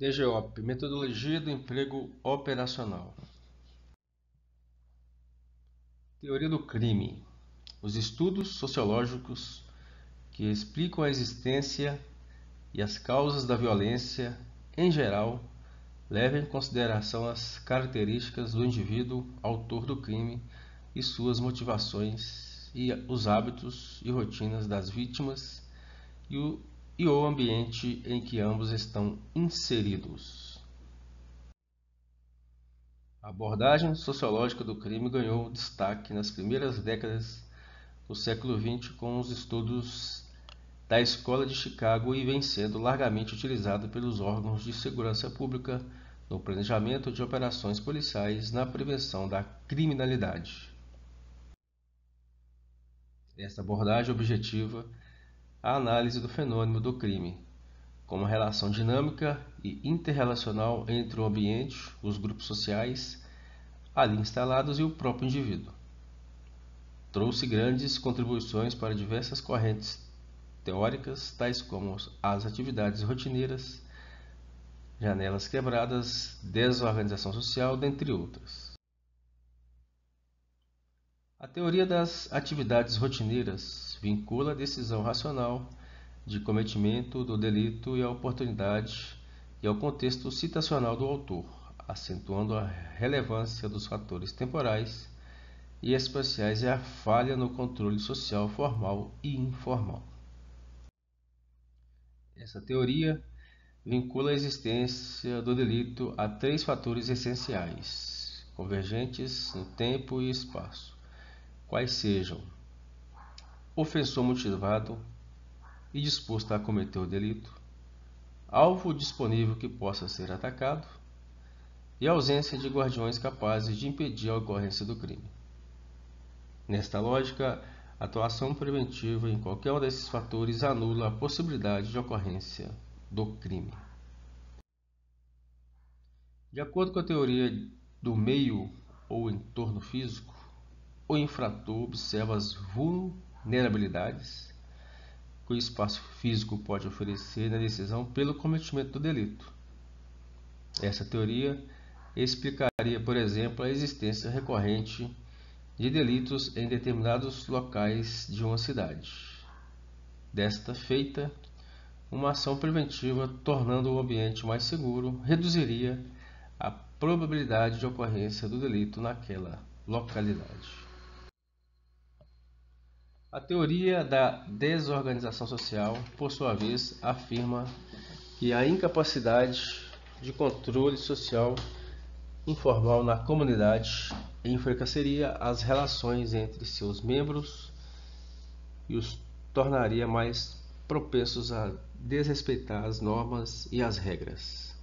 DGOP, Metodologia do Emprego Operacional. Teoria do crime. Os estudos sociológicos que explicam a existência e as causas da violência, em geral, levam em consideração as características do indivíduo autor do crime e suas motivações e os hábitos e rotinas das vítimas e o ambiente em que ambos estão inseridos. A abordagem sociológica do crime ganhou destaque nas primeiras décadas do século XX com os estudos da Escola de Chicago e vem sendo largamente utilizado pelos órgãos de segurança pública no planejamento de operações policiais na prevenção da criminalidade. Esta abordagem objetiva a análise do fenômeno do crime, como a relação dinâmica e interrelacional entre o ambiente, os grupos sociais ali instalados e o próprio indivíduo. Trouxe grandes contribuições para diversas correntes teóricas, tais como as atividades rotineiras, janelas quebradas, desorganização social, dentre outras. A teoria das atividades rotineiras vincula a decisão racional de cometimento do delito e a oportunidade e ao contexto situacional do autor, acentuando a relevância dos fatores temporais e espaciais e a falha no controle social formal e informal. Essa teoria vincula a existência do delito a três fatores essenciais, convergentes no tempo e espaço, quais sejam ofensor motivado e disposto a cometer o delito, alvo disponível que possa ser atacado e ausência de guardiões capazes de impedir a ocorrência do crime. Nesta lógica, a atuação preventiva em qualquer um desses fatores anula a possibilidade de ocorrência do crime. De acordo com a teoria do meio ou entorno físico, o infrator observa as vulnerabilidades que o espaço físico pode oferecer na decisão pelo cometimento do delito. Essa teoria explicaria, por exemplo, a existência recorrente de delitos em determinados locais de uma cidade. Desta feita, uma ação preventiva, tornando o ambiente mais seguro, reduziria a probabilidade de ocorrência do delito naquela localidade. A teoria da desorganização social, por sua vez, afirma que a incapacidade de controle social informal na comunidade enfraqueceria as relações entre seus membros e os tornaria mais propensos a desrespeitar as normas e as regras.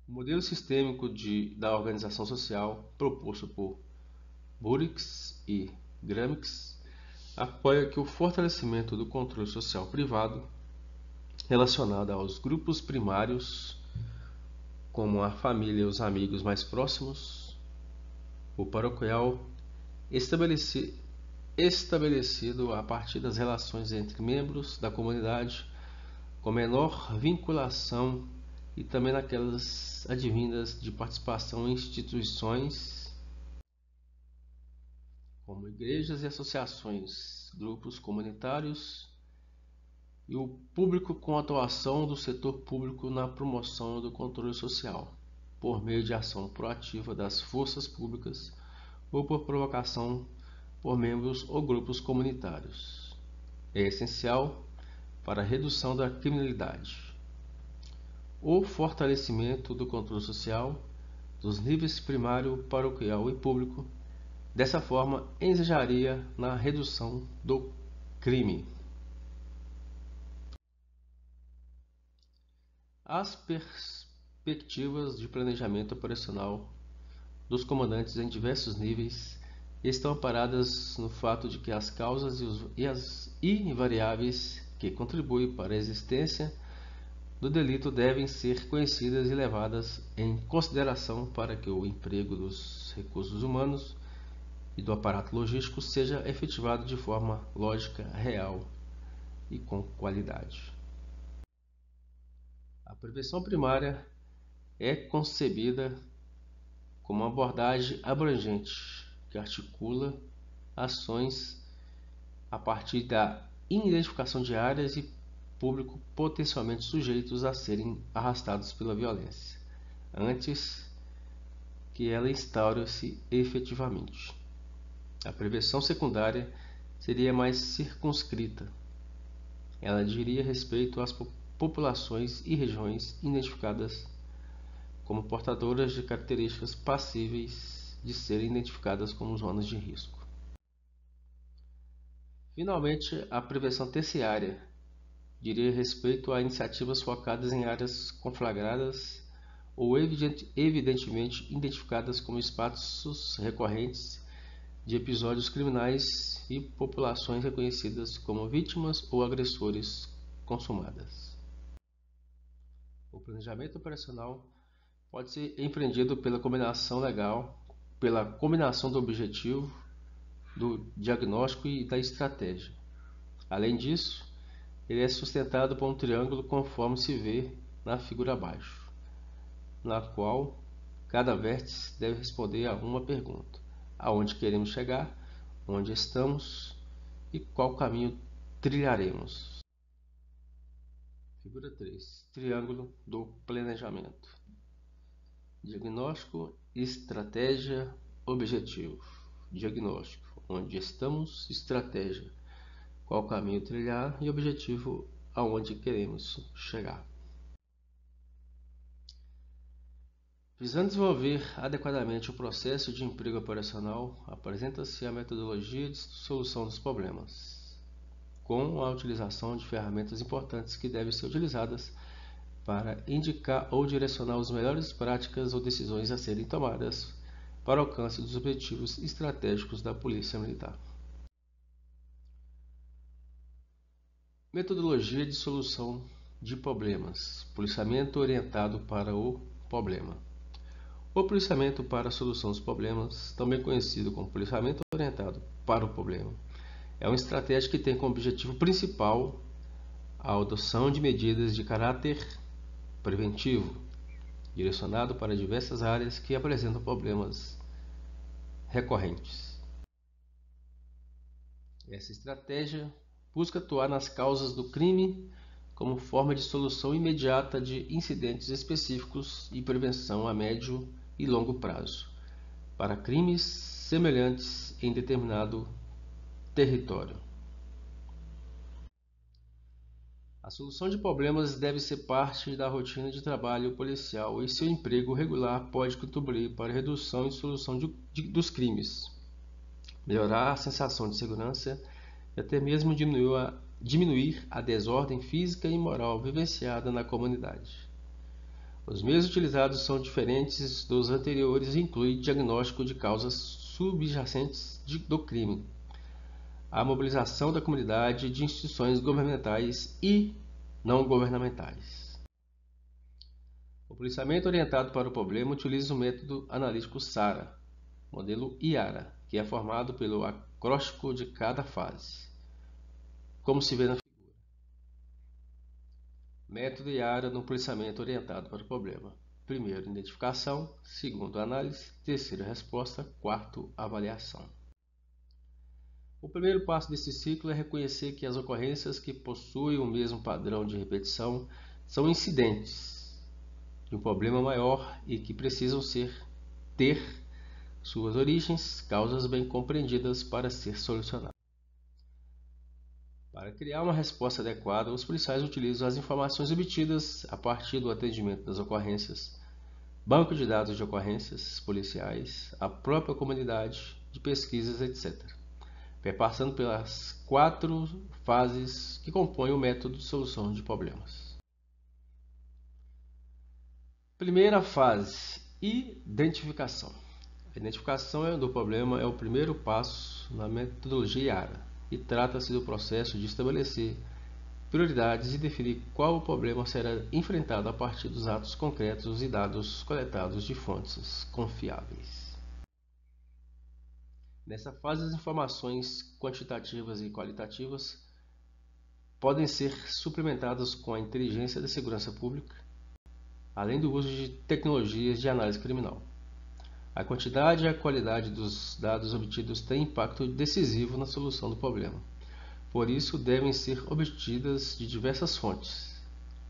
O modelo sistêmico da organização social, proposto por Burix e Gramsci, apoia que o fortalecimento do controle social privado, relacionado aos grupos primários, como a família e os amigos mais próximos, o paroquial, estabelecido a partir das relações entre membros da comunidade, com menor vinculação e também naquelas advindas de participação em instituições como igrejas e associações, grupos comunitários e o público com atuação do setor público na promoção do controle social, por meio de ação proativa das forças públicas ou por provocação por membros ou grupos comunitários. É essencial para a redução da criminalidade. O fortalecimento do controle social dos níveis primário, paroquial e público, dessa forma, ensejaria na redução do crime. As perspectivas de planejamento operacional dos comandantes em diversos níveis estão amparadas no fato de que as causas e as variáveis que contribuem para a existência do delito devem ser conhecidas e levadas em consideração para que o emprego dos recursos humanos e do aparato logístico seja efetivado de forma lógica, real e com qualidade. A prevenção primária é concebida como uma abordagem abrangente que articula ações a partir da identificação de áreas e público potencialmente sujeitos a serem arrastados pela violência, antes que ela instaure-se efetivamente. A prevenção secundária seria mais circunscrita. Ela diria respeito às populações e regiões identificadas como portadoras de características passíveis de serem identificadas como zonas de risco. Finalmente, a prevenção terciária diria respeito a iniciativas focadas em áreas conflagradas ou evidentemente identificadas como espaços recorrentes de episódios criminais e populações reconhecidas como vítimas ou agressores consumadas. O planejamento operacional pode ser empreendido pela combinação do objetivo, do diagnóstico e da estratégia. Além disso, ele é sustentado por um triângulo conforme se vê na figura abaixo, na qual cada vértice deve responder a uma pergunta: aonde queremos chegar, onde estamos e qual caminho trilharemos. Figura 3. Triângulo do planejamento. Diagnóstico, estratégia, objetivo. Diagnóstico: onde estamos, estratégia, qual caminho trilhar e objetivo, aonde queremos chegar. Visando desenvolver adequadamente o processo de emprego operacional, apresenta-se a metodologia de solução dos problemas, com a utilização de ferramentas importantes que devem ser utilizadas para indicar ou direcionar as melhores práticas ou decisões a serem tomadas para o alcance dos objetivos estratégicos da Polícia Militar. Metodologia de solução de problemas. Policiamento orientado para o problema. O policiamento para a solução dos problemas, também conhecido como policiamento orientado para o problema, é uma estratégia que tem como objetivo principal a adoção de medidas de caráter preventivo, direcionado para diversas áreas que apresentam problemas recorrentes. Essa estratégia busca atuar nas causas do crime como forma de solução imediata de incidentes específicos e prevenção a médio e longo prazo para crimes semelhantes em determinado território. A solução de problemas deve ser parte da rotina de trabalho policial e seu emprego regular pode contribuir para a redução e solução dos crimes, melhorar a sensação de segurança e até mesmo diminuir a desordem física e moral vivenciada na comunidade. Os meios utilizados são diferentes dos anteriores e incluem diagnóstico de causas subjacentes do crime, a mobilização da comunidade, de instituições governamentais e não governamentais. O policiamento orientado para o problema utiliza o método analítico SARA, modelo IARA, que é formado pelo acróstico de cada fase, como se vê na figura. Método IARA no policiamento orientado para o problema. Primeiro, identificação. Segundo, análise. Terceiro, resposta. Quarto, avaliação. O primeiro passo desse ciclo é reconhecer que as ocorrências que possuem o mesmo padrão de repetição são incidentes de um problema maior e que precisam ter suas origens, causas bem compreendidas para ser solucionadas. Para criar uma resposta adequada, os policiais utilizam as informações obtidas a partir do atendimento das ocorrências, banco de dados de ocorrências policiais, a própria comunidade de pesquisas, etc., perpassando pelas 4 fases que compõem o método de solução de problemas. Primeira fase: identificação. A identificação do problema é o primeiro passo na metodologia IARA e trata-se do processo de estabelecer prioridades e definir qual o problema será enfrentado a partir dos atos concretos e dados coletados de fontes confiáveis. Nessa fase, as informações quantitativas e qualitativas podem ser suplementadas com a inteligência da segurança pública além do uso de tecnologias de análise criminal. A quantidade e a qualidade dos dados obtidos têm impacto decisivo na solução do problema. Por isso, devem ser obtidas de diversas fontes.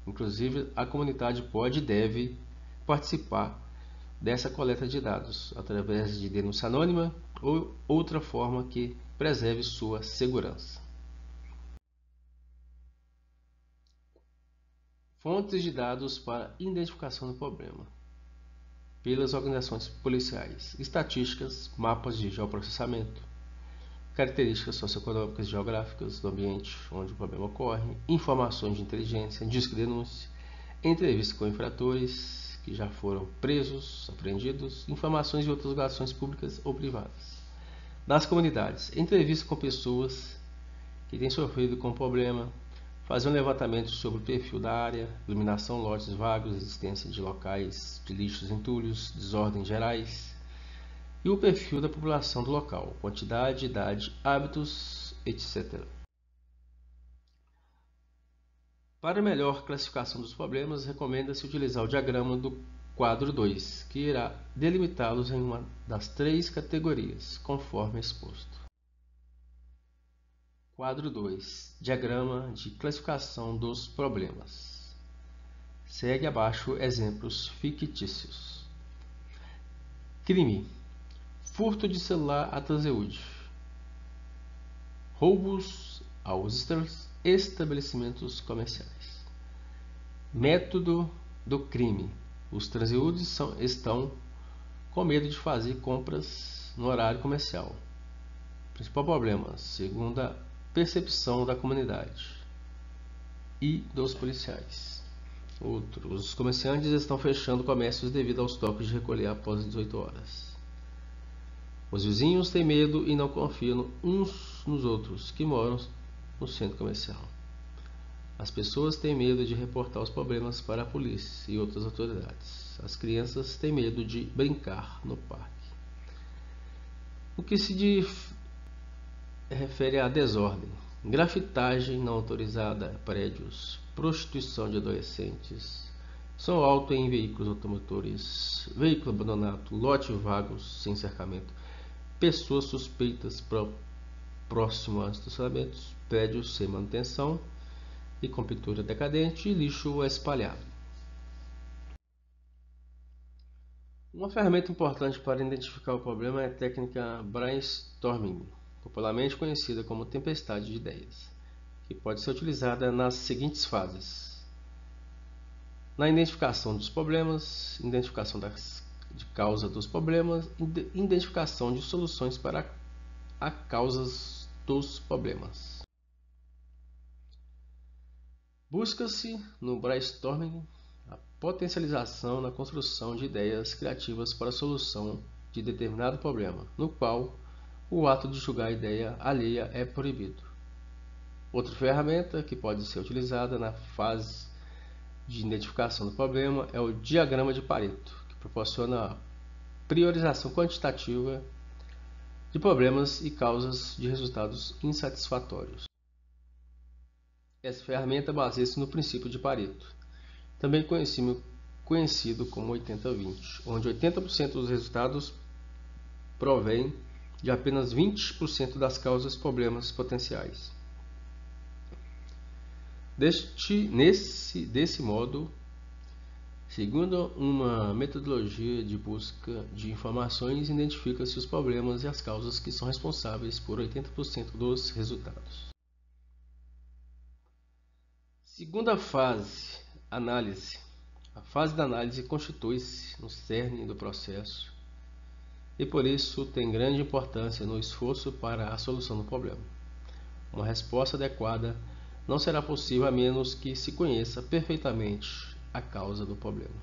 Inclusive, a comunidade pode e deve participar dessa coleta de dados, através de denúncia anônima ou outra forma que preserve sua segurança. Fontes de dados para identificação do problema. Pelas organizações policiais. Estatísticas, mapas de geoprocessamento, características socioeconômicas e geográficas do ambiente onde o problema ocorre, informações de inteligência, disco de denúncia, entrevistas com infratores que já foram presos, apreendidos, informações de outras relações públicas ou privadas. Das comunidades, entrevistas com pessoas que têm sofrido com o problema, fazer um levantamento sobre o perfil da área, iluminação, lotes vagos, existência de locais de lixos, entulhos, desordens gerais, e o perfil da população do local, quantidade, idade, hábitos, etc. Para melhor classificação dos problemas, recomenda-se utilizar o diagrama do quadro 2, que irá delimitá-los em uma das 3 categorias, conforme exposto. Quadro 2. Diagrama de classificação dos problemas. Segue abaixo exemplos fictícios. Crime: furto de celular a transeúde, roubos aos estabelecimentos comerciais. Método do crime: os transeúdes estão com medo de fazer compras no horário comercial. Principal problema, segundo a percepção da comunidade e dos policiais. Outro: os comerciantes estão fechando comércios devido aos toques de recolher após as 18 horas. Os vizinhos têm medo e não confiam uns nos outros que moram no centro comercial. As pessoas têm medo de reportar os problemas para a polícia e outras autoridades. As crianças têm medo de brincar no parque. O que se refere à desordem: grafitagem não autorizada, prédios, prostituição de adolescentes, som alto em veículos automotores, veículo abandonado, lote vagos sem cercamento, pessoas suspeitas próximo a estacionamentos, prédios sem manutenção e com pintura decadente e lixo espalhado. Uma ferramenta importante para identificar o problema é a técnica brainstorming, popularmente conhecida como tempestade de ideias, que pode ser utilizada nas seguintes fases: na identificação dos problemas, identificação de causa dos problemas, identificação de soluções para as causas dos problemas. Busca-se no brainstorming a potencialização na construção de ideias criativas para a solução de determinado problema, no qual o ato de julgar a ideia alheia é proibido. Outra ferramenta que pode ser utilizada na fase de identificação do problema é o diagrama de Pareto, que proporciona a priorização quantitativa de problemas e causas de resultados insatisfatórios. Essa ferramenta baseia-se no princípio de Pareto, também conhecido como 80-20, onde 80% dos resultados provém de apenas 20% das causas problemas potenciais. Desse modo, segundo uma metodologia de busca de informações, identifica-se os problemas e as causas que são responsáveis por 80% dos resultados. Segunda fase, análise. A fase da análise constitui-se no cerne do processo e por isso tem grande importância no esforço para a solução do problema. Uma resposta adequada não será possível a menos que se conheça perfeitamente a causa do problema.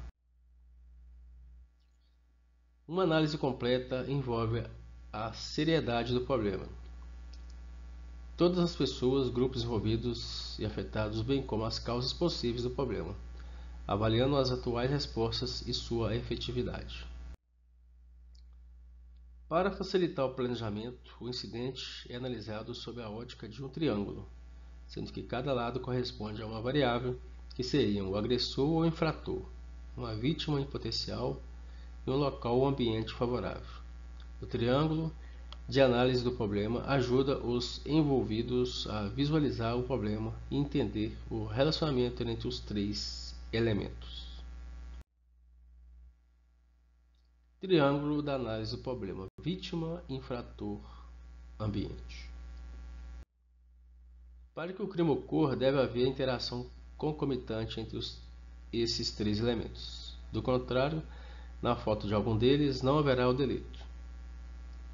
Uma análise completa envolve a seriedade do problema, todas as pessoas, grupos envolvidos e afetados, bem como as causas possíveis do problema, avaliando as atuais respostas e sua efetividade. Para facilitar o planejamento, o incidente é analisado sob a ótica de um triângulo, sendo que cada lado corresponde a uma variável, que seriam o agressor ou o infrator, uma vítima em potencial e um local ou ambiente favorável. O triângulo de análise do problema ajuda os envolvidos a visualizar o problema e entender o relacionamento entre os três elementos. Triângulo da análise do problema: vítima, infrator, ambiente. Para que o crime ocorra, deve haver interação concomitante entre esses três elementos. Do contrário, na falta de algum deles, não haverá o delito.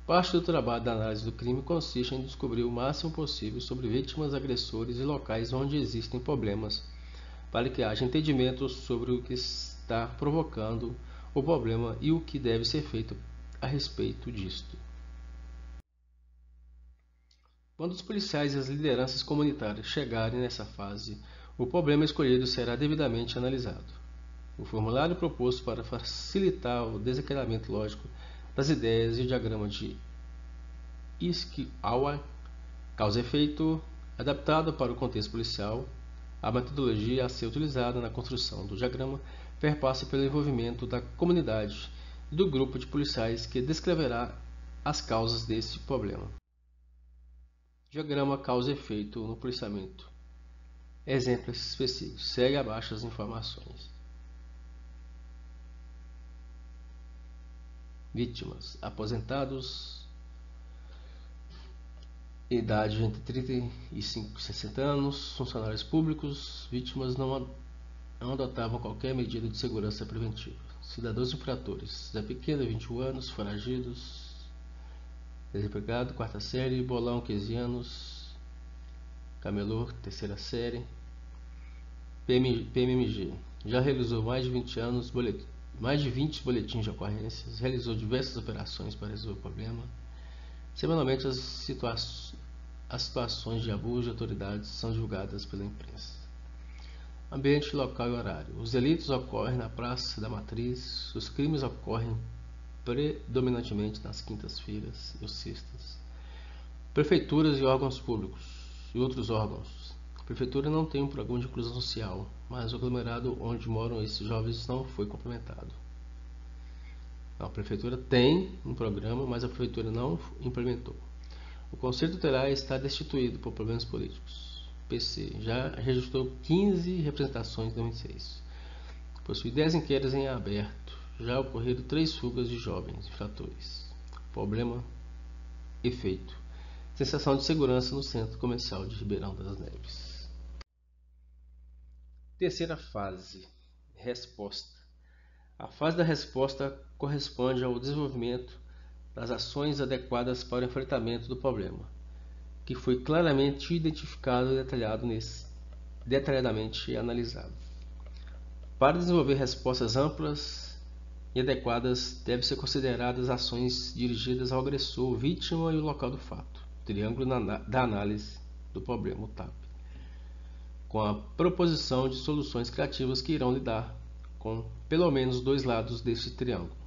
Parte do trabalho da análise do crime consiste em descobrir o máximo possível sobre vítimas, agressores e locais onde existem problemas, para que haja entendimento sobre o que está provocando o problema e o que deve ser feito a respeito disto. Quando os policiais e as lideranças comunitárias chegarem nessa fase, o problema escolhido será devidamente analisado. O formulário proposto para facilitar o desencadeamento lógico das ideias e o diagrama de Ishikawa, causa-efeito, adaptado para o contexto policial, a metodologia a ser utilizada na construção do diagrama perpassa pelo envolvimento da comunidade e do grupo de policiais que descreverá as causas desse problema. Diagrama causa-efeito no policiamento. Exemplos específicos. Segue abaixo as informações. Vítimas: aposentados, idade entre 35 e 60 anos, funcionários públicos. Vítimas não adotavam qualquer medida de segurança preventiva. Cidadãos infratores: Zé Pequeno, 21 anos, foragidos, desempregado, 4ª série, Bolão, 15 anos, Camelô, 3ª série. PMMG: já realizou mais de 20 boletins de ocorrências, realizou diversas operações para resolver o problema. Semanalmente, as situações de abuso de autoridades são divulgadas pela imprensa. Ambiente, local e horário. Os delitos ocorrem na Praça da Matriz. Os crimes ocorrem predominantemente nas quintas-feiras e sextas. Prefeituras e órgãos públicos e outros órgãos. A prefeitura não tem um programa de inclusão social, mas o aglomerado onde moram esses jovens não foi complementado. A prefeitura tem um programa, mas a prefeitura não implementou. O Conselho Tutelar está destituído por problemas políticos. PC já registrou 15 representações em 2006. Possui 10 inquéritos em aberto. Já ocorreram 3 fugas de jovens infratores. Problema: efeito: sensação de segurança no centro comercial de Ribeirão das Neves. Terceira fase: resposta. A fase da resposta corresponde ao desenvolvimento das ações adequadas para o enfrentamento do problema, que foi claramente identificado e detalhadamente analisado. Para desenvolver respostas amplas e adequadas, devem ser consideradas ações dirigidas ao agressor, vítima e o local do fato. Triângulo da análise do problema, o TAP, com a proposição de soluções criativas que irão lidar com pelo menos 2 lados deste triângulo.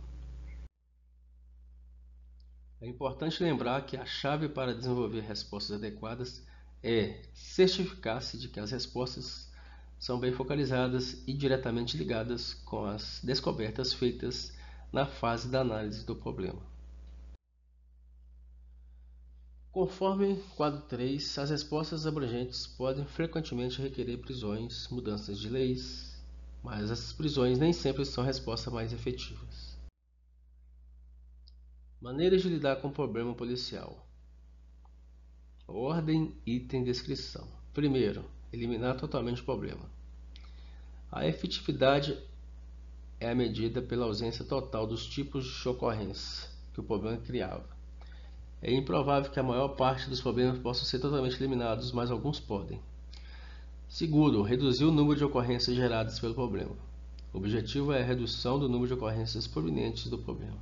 É importante lembrar que a chave para desenvolver respostas adequadas é certificar-se de que as respostas são bem focalizadas e diretamente ligadas com as descobertas feitas na fase da análise do problema. Conforme quadro 3, as respostas abrangentes podem frequentemente requerer prisões, mudanças de leis, mas essas prisões nem sempre são respostas mais efetivas. Maneiras de lidar com o problema policial. Ordem, item, descrição. Primeiro, eliminar totalmente o problema. A efetividade é a medida pela ausência total dos tipos de ocorrência que o problema criava. É improvável que a maior parte dos problemas possam ser totalmente eliminados, mas alguns podem. Segundo, reduzir o número de ocorrências geradas pelo problema. O objetivo é a redução do número de ocorrências provenientes do problema.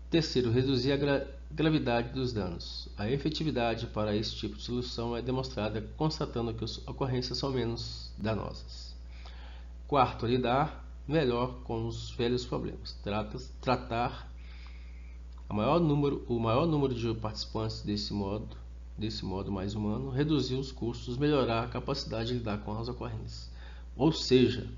Terceiro, reduzir a gravidade dos danos. A efetividade para esse tipo de solução é demonstrada constatando que as ocorrências são menos danosas. Quarto, lidar melhor com os velhos problemas. Tratar o maior número de participantes desse modo mais humano, reduzir os custos, melhorar a capacidade de lidar com as ocorrências. Ou seja,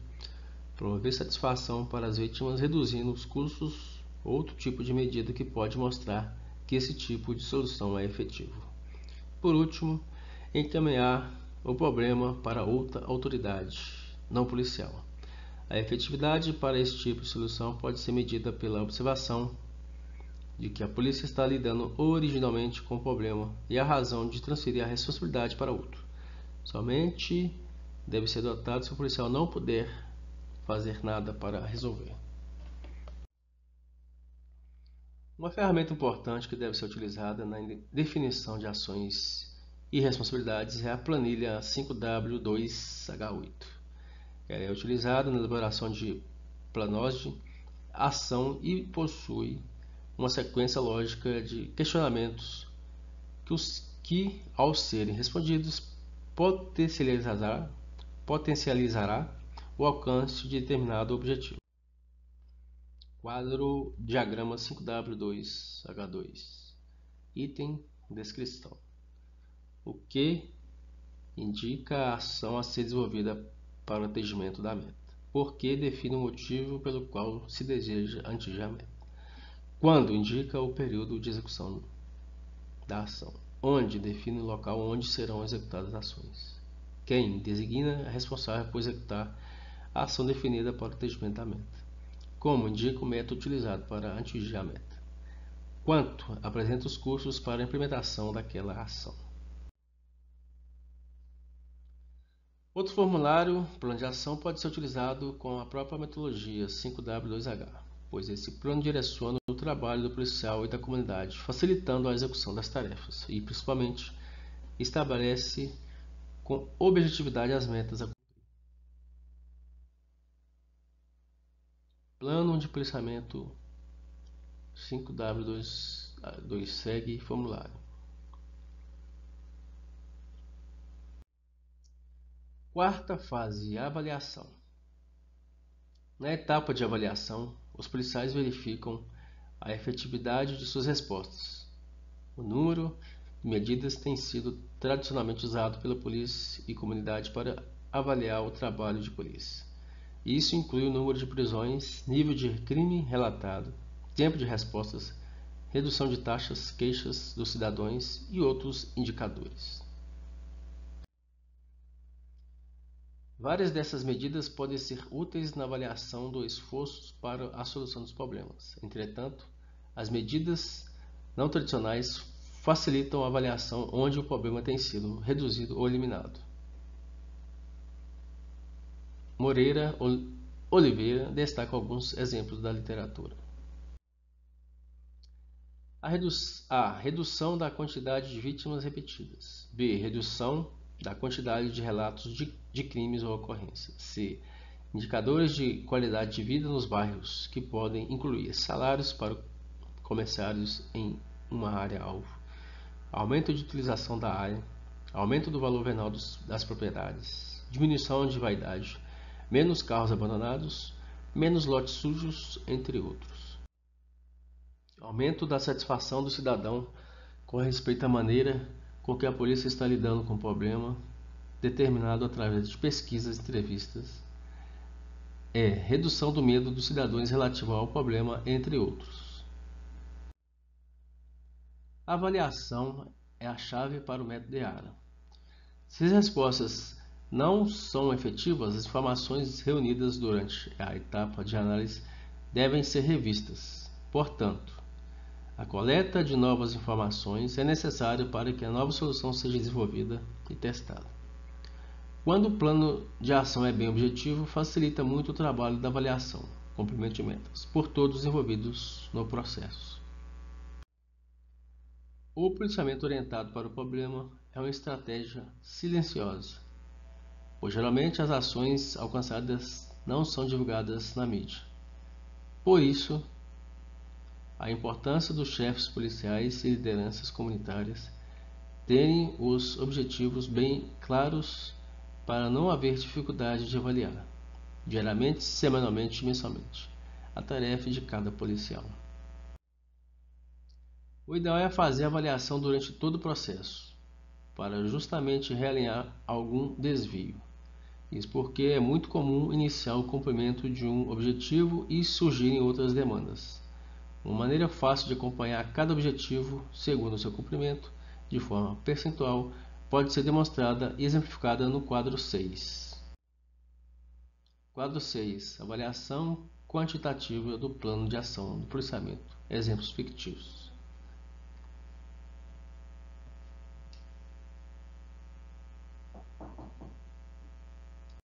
Promover satisfação para as vítimas, reduzindo os custos, outro tipo de medida que pode mostrar que esse tipo de solução é efetivo. Por último, encaminhar o problema para outra autoridade não policial. A efetividade para esse tipo de solução pode ser medida pela observação de que a polícia está lidando originalmente com o problema e a razão de transferir a responsabilidade para outro. Somente deve ser adotado se o policial não puder fazer nada para resolver. Uma ferramenta importante que deve ser utilizada na definição de ações e responsabilidades é a planilha 5W2H8. Ela é utilizada na elaboração de planos de ação e possui uma sequência lógica de questionamentos que ao serem respondidos, potencializará o alcance de determinado objetivo. Quadro diagrama 5W2H2. Item descrição. O que indica a ação a ser desenvolvida para o atingimento da meta. Por que define o motivo pelo qual se deseja atingir a meta. Quando indica o período de execução da ação. Onde define o local onde serão executadas as ações. Quem designa é responsável por executar a ação definida para o atingimento da meta. Como indica o método utilizado para atingir a meta. Quanto apresenta os custos para a implementação daquela ação. Outro formulário, plano de ação, pode ser utilizado com a própria metodologia 5W2H, pois esse plano direciona o trabalho do policial e da comunidade, facilitando a execução das tarefas e, principalmente, estabelece com objetividade as metas a cumprir. Plano de policiamento 5W2 segue formulário. Quarta fase, avaliação. Na etapa de avaliação, os policiais verificam a efetividade de suas respostas. O número de medidas tem sido tradicionalmente usado pela polícia e comunidade para avaliar o trabalho de polícia. Isso inclui o número de prisões, nível de crime relatado, tempo de respostas, redução de taxas, queixas dos cidadãos e outros indicadores. Várias dessas medidas podem ser úteis na avaliação do esforço para a solução dos problemas. Entretanto, as medidas não tradicionais facilitam a avaliação onde o problema tem sido reduzido ou eliminado. Moreira Oliveira destaca alguns exemplos da literatura. A redução da quantidade de vítimas repetidas. B. Redução da quantidade de relatos de crimes ou ocorrências. C. Indicadores de qualidade de vida nos bairros, que podem incluir salários para comerciários em uma área-alvo, aumento de utilização da área, aumento do valor venal das propriedades, diminuição de vaidade, menos carros abandonados, menos lotes sujos, entre outros. Aumento da satisfação do cidadão com respeito à maneira com que a polícia está lidando com o problema, determinado através de pesquisas e entrevistas. Redução do medo dos cidadãos relativo ao problema, entre outros. A avaliação é a chave para o método EARA. Se as respostas não são efetivas, as informações reunidas durante a etapa de análise devem ser revistas. Portanto, a coleta de novas informações é necessária para que a nova solução seja desenvolvida e testada. Quando o plano de ação é bem objetivo, facilita muito o trabalho da avaliação, cumprimento de metas, por todos os envolvidos no processo. O policiamento orientado para o problema é uma estratégia silenciosa, pois geralmente as ações alcançadas não são divulgadas na mídia. Por isso, a importância dos chefes policiais e lideranças comunitárias terem os objetivos bem claros para não haver dificuldade de avaliar, diariamente, semanalmente e mensalmente, a tarefa de cada policial. O ideal é fazer a avaliação durante todo o processo, para justamente realinhar algum desvio. Isso porque é muito comum iniciar o cumprimento de um objetivo e surgirem outras demandas. Uma maneira fácil de acompanhar cada objetivo segundo o seu cumprimento, de forma percentual, pode ser demonstrada e exemplificada no quadro 6. Quadro 6. Avaliação quantitativa do plano de ação do policiamento. Exemplos fictícios.